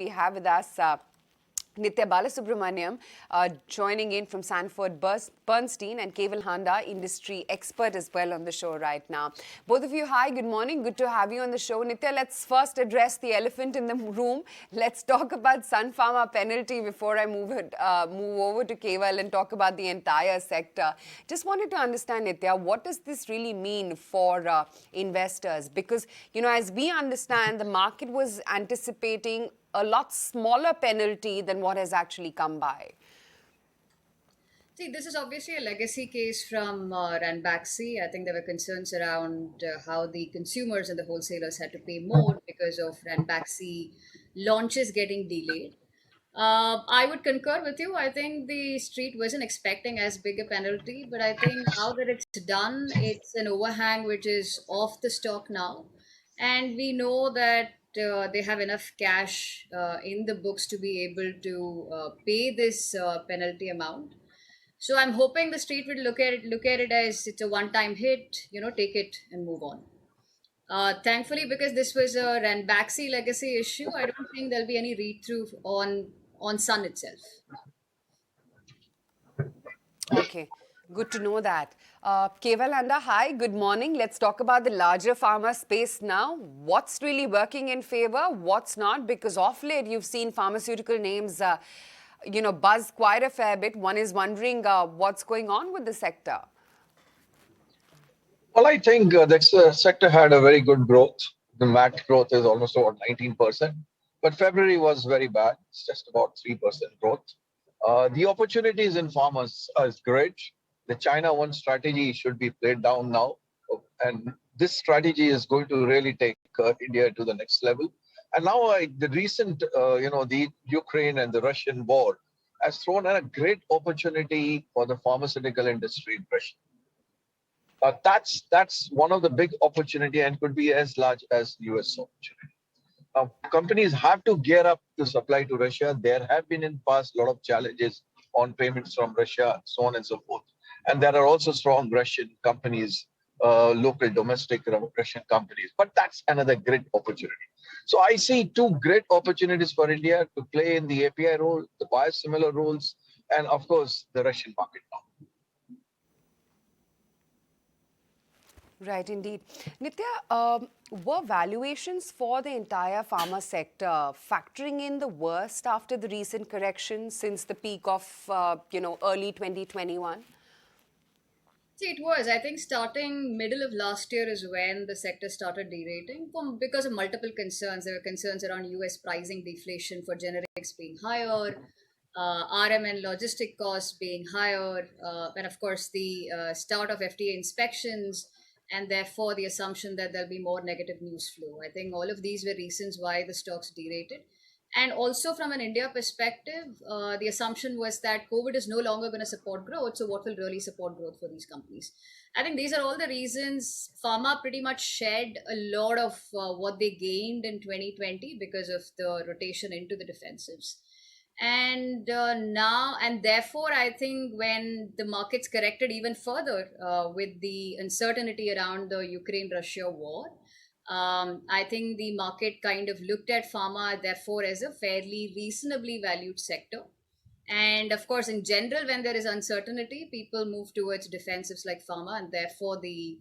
We have with us Nithya Balasubramaniam joining in from Sanford Bernstein, and Keval Handa, industry expert as well on the show right now. Both of you, hi, good morning. Good to have you on the show. Nithya, let's first address the elephant in the room. Let's talk about Sun Pharma penalty before I move over to Keval and talk about the entire sector. Just wanted to understand, Nithya, what does this really mean for investors? Because, as we understand, the market was anticipating a lot smaller penalty than what has actually come by. See, this is obviously a legacy case from Ranbaxy. I think there were concerns around how the consumers and the wholesalers had to pay more because of Ranbaxy launches getting delayed. I would concur with you. I think the street wasn't expecting as big a penalty, but I think now that it's done, it's an overhang which is off the stock now. And we know that they have enough cash in the books to be able to pay this penalty amount. So I'm hoping the street will look at it as it's a one-time hit, take it and move on. Thankfully, because this was a Ranbaxy legacy issue, I don't think there'll be any read-through on Sun itself. Okay, good to know that. Keval Handa, hi, good morning. Let's talk about the larger pharma space now. What's really working in favor? What's not? Because of late, you've seen pharmaceutical names, buzz quite a fair bit. One is wondering what's going on with the sector. Well, I think the sector had a very good growth. The MAT growth is almost about 19%, but February was very bad. It's just about 3% growth. The opportunities in farmers is great. The China One strategy should be played down now, and this strategy is going to really take India to the next level. And now the recent, the Ukraine and the Russian war has thrown in a great opportunity for the pharmaceutical industry in Russia. That's one of the big opportunity and could be as large as US opportunity. Companies have to gear up to supply to Russia. There have been in the past a lot of challenges on payments from Russia, so on and so forth. And there are also strong Russian companies, local domestic Russian companies. But that's another great opportunity. So I see two great opportunities for India to play in the API role, the biosimilar roles, and of course the Russian market now. Right, indeed. Nithya, were valuations for the entire pharma sector factoring in the worst after the recent correction since the peak of, early 2021? See, it was. I think starting middle of last year is when the sector started derating because of multiple concerns. There were concerns around US pricing deflation for generics being higher, RM and logistic costs being higher, and of course the start of FDA inspections, and therefore the assumption that there'll be more negative news flow. I think all of these were reasons why the stocks derated. And also from an India perspective, the assumption was that COVID is no longer going to support growth. So what will really support growth for these companies? I think these are all the reasons pharma pretty much shed a lot of what they gained in 2020 because of the rotation into the defensives. And therefore I think when the markets corrected even further with the uncertainty around the Ukraine Russia war, I think the market kind of looked at pharma therefore as a fairly reasonably valued sector. And of course in general when there is uncertainty, people move towards defensives like pharma, and therefore the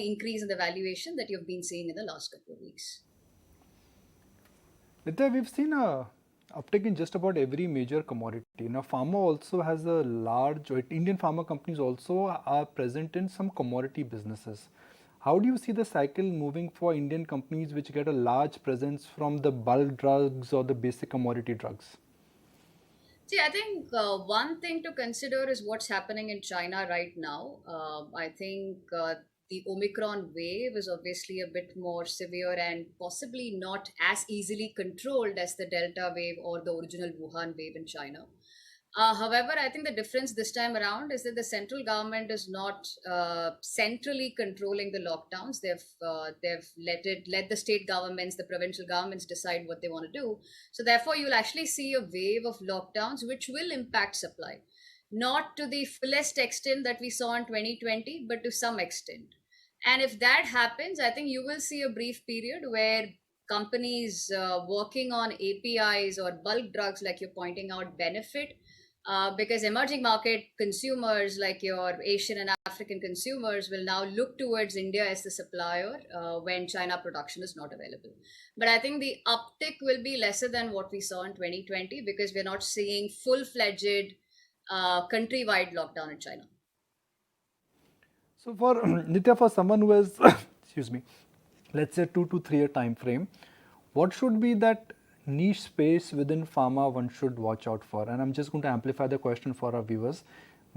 increase in the valuation that you've been seeing in the last couple of weeks. Nithya, we've seen a uptick in just about every major commodity. Now, pharma also has a large, Indian pharma companies also are present in some commodity businesses. How do you see the cycle moving for Indian companies which get a large presence from the bulk drugs or the basic commodity drugs? See, I think one thing to consider is what's happening in China right now. I think the Omicron wave is obviously a bit more severe and possibly not as easily controlled as the Delta wave or the original Wuhan wave in China. However, I think the difference this time around is that the central government is not centrally controlling the lockdowns. They've let the state governments, the provincial governments decide what they want to do. So therefore, you'll actually see a wave of lockdowns which will impact supply, not to the fullest extent that we saw in 2020, but to some extent. And if that happens, I think you will see a brief period where companies working on APIs or bulk drugs, like you're pointing out, benefit because emerging market consumers, like your Asian and African consumers, will now look towards India as the supplier when China production is not available. But I think the uptick will be lesser than what we saw in 2020 because we're not seeing full-fledged countrywide lockdown in China. So for Nitya, for someone who has, excuse me, let's say 2 to 3 year time frame, what should be that niche space within pharma one should watch out for? And I'm just going to amplify the question for our viewers.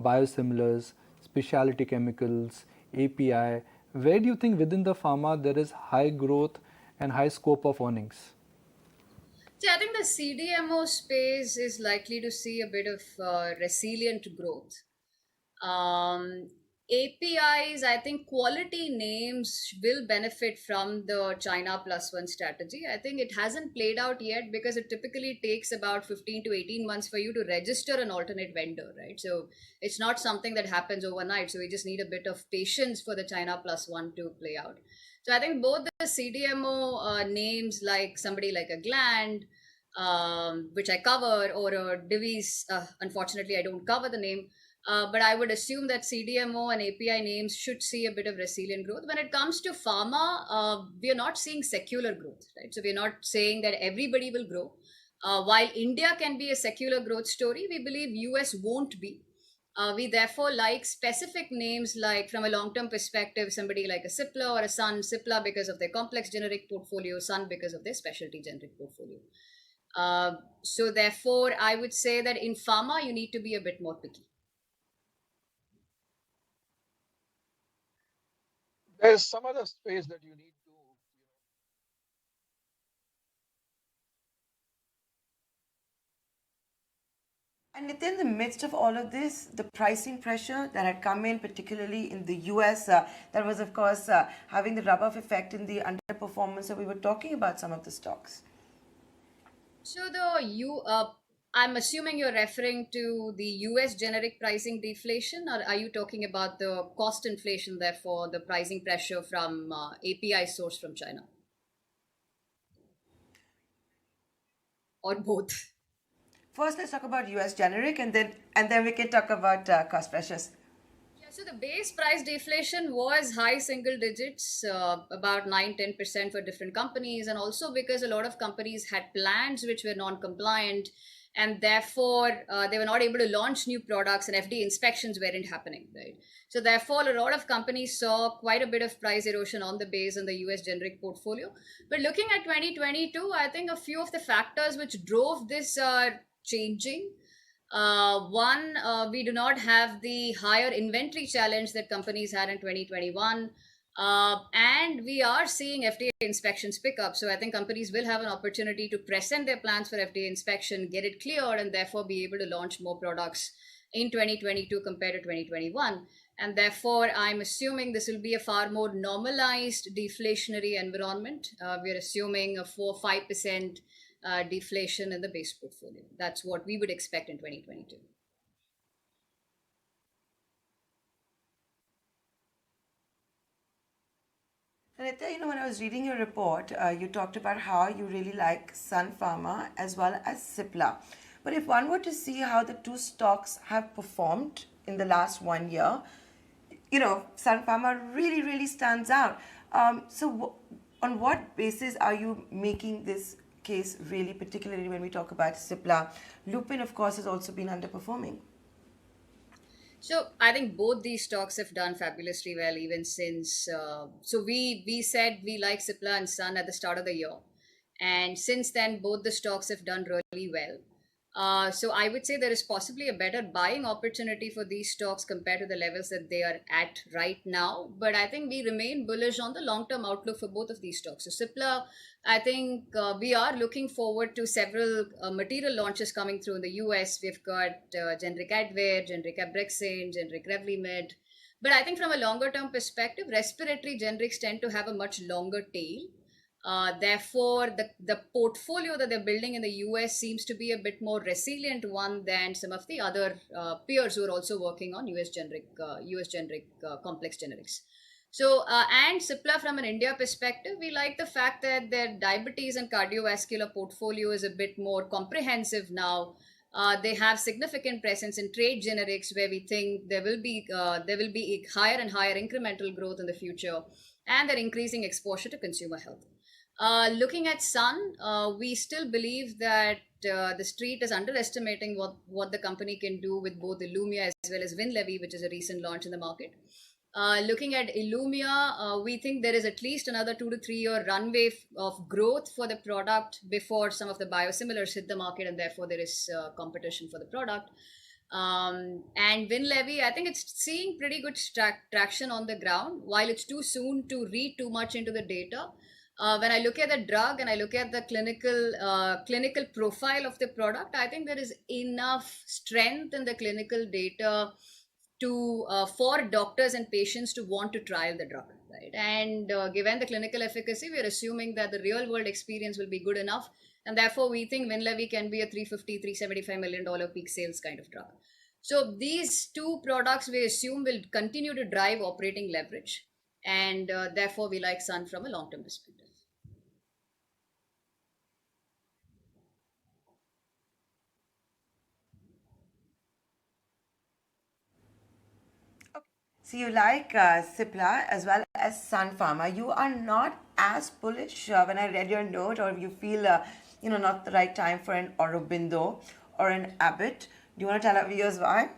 Biosimilars, specialty chemicals, API, where do you think within the pharma there is high growth and high scope of earnings? See, I think the CDMO space is likely to see a bit of resilient growth. APIs, I think quality names will benefit from the China plus one strategy. I think it hasn't played out yet because it typically takes about 15 to 18 months for you to register an alternate vendor, right? So it's not something that happens overnight. So we just need a bit of patience for the China plus one to play out. So I think both the CDMO names, like somebody like a Gland, which I cover, or a Divi's, unfortunately, I don't cover the name. But I would assume that CDMO and API names should see a bit of resilient growth. When it comes to pharma, we are not seeing secular growth, right? So we're not saying that everybody will grow. While India can be a secular growth story, we believe US won't be. We therefore like specific names, like from a long-term perspective, somebody like a Cipla or a Sun. Cipla because of their complex generic portfolio, Sun because of their specialty generic portfolio. So therefore, I would say that in pharma, you need to be a bit more picky. There's some other space that you need to. And within the midst of all of this, the pricing pressure that had come in, particularly in the US, that was, of course, having the rub-off effect in the underperformance that we were talking about some of the stocks. So I'm assuming you're referring to the US generic pricing deflation, or are you talking about the cost inflation, therefore the pricing pressure from API sourced from China? Or both? First, let's talk about US generic, and then we can talk about cost pressures. Yeah, so the base price deflation was high single digits, about 9-10% for different companies, and also because a lot of companies had plans which were non-compliant, and therefore they were not able to launch new products, and FDA inspections weren't happening, right? So therefore, a lot of companies saw quite a bit of price erosion on the base in the US generic portfolio. But looking at 2022, I think a few of the factors which drove this are changing. One, we do not have the higher inventory challenge that companies had in 2021. And we are seeing FDA inspections pick up. So I think companies will have an opportunity to present their plans for FDA inspection, get it cleared, and therefore be able to launch more products in 2022 compared to 2021. And therefore, I'm assuming this will be a far more normalized deflationary environment. We're assuming a 4-5% deflation in the base portfolio. That's what we would expect in 2022. Anita, when I was reading your report, you talked about how you really like Sun Pharma as well as Cipla. But if one were to see how the two stocks have performed in the last 1 year, Sun Pharma really, really stands out. On what basis are you making this case really, particularly when we talk about Cipla? Lupin, of course, has also been underperforming. So I think both these stocks have done fabulously well even since. So we said we like Cipla and Sun at the start of the year, and since then both the stocks have done really well. So I would say there is possibly a better buying opportunity for these stocks compared to the levels that they are at right now. But I think we remain bullish on the long-term outlook for both of these stocks. So Cipla, I think we are looking forward to several material launches coming through in the US. We've got generic Advair, generic Abraxane, generic Revlimid. But I think from a longer-term perspective, respiratory generics tend to have a much longer tail. Therefore, the portfolio that they're building in the US seems to be a bit more resilient one than some of the other peers who are also working on US generic complex generics. So, and Cipla from an India perspective, we like the fact that their diabetes and cardiovascular portfolio is a bit more comprehensive now. They have significant presence in trade generics, where we think there will be higher and higher incremental growth in the future, and they're increasing exposure to consumer health. Looking at Sun, we still believe that the street is underestimating what the company can do with both Illumia as well as Winlevi, which is a recent launch in the market. Looking at Illumia, we think there is at least another 2 to 3 year runway of growth for the product before some of the biosimilars hit the market, and therefore there is competition for the product. And Winlevi, I think it's seeing pretty good traction on the ground. While it's too soon to read too much into the data, when I look at the drug and I look at the clinical profile of the product, I think there is enough strength in the clinical data to for doctors and patients to want to trial the drug, right? And given the clinical efficacy, we are assuming that the real world experience will be good enough, and therefore we think Winlevi can be a 350 $375 million peak sales kind of drug. So these two products we assume will continue to drive operating leverage, and therefore we like Sun from a long term perspective. So you like Cipla as well as Sun Pharma. You are not as bullish when I read your note, or you feel not the right time for an Aurobindo or an Abbott. Do you want to tell our viewers why?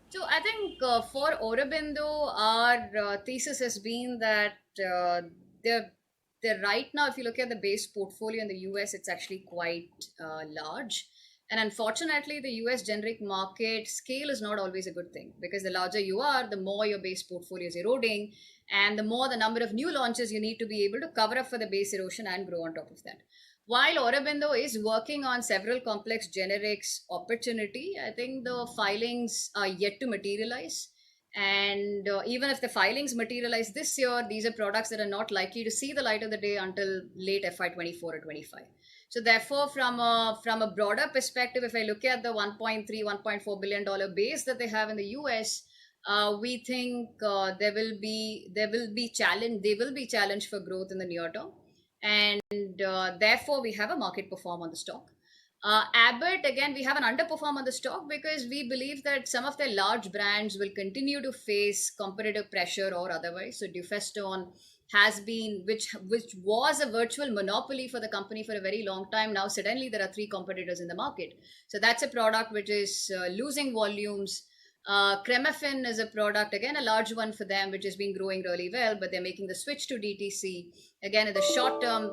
So I think for Aurobindo, our thesis has been that they're right now, if you look at the base portfolio in the US, it's actually quite large. And unfortunately, the US generic market scale is not always a good thing, because the larger you are, the more your base portfolio is eroding, and the more the number of new launches you need to be able to cover up for the base erosion and grow on top of that. While Aurobindo is working on several complex generics opportunity, I think the filings are yet to materialize. And even if the filings materialize this year, these are products that are not likely to see the light of the day until late FY24 or 25. So therefore, from a broader perspective, if I look at the 1.3, $1.4 billion base that they have in the US, we think they will be challenged for growth in the near term, and therefore we have a market perform on the stock. Abbott, again, we have an underperform on the stock because we believe that some of their large brands will continue to face competitive pressure or otherwise. So Dufestone has been, which was a virtual monopoly for the company for a very long time. Now suddenly there are three competitors in the market. So that's a product which is losing volumes. Cremafin is a product, again, a large one for them, which has been growing really well, but they're making the switch to DTC. Again, in the short term,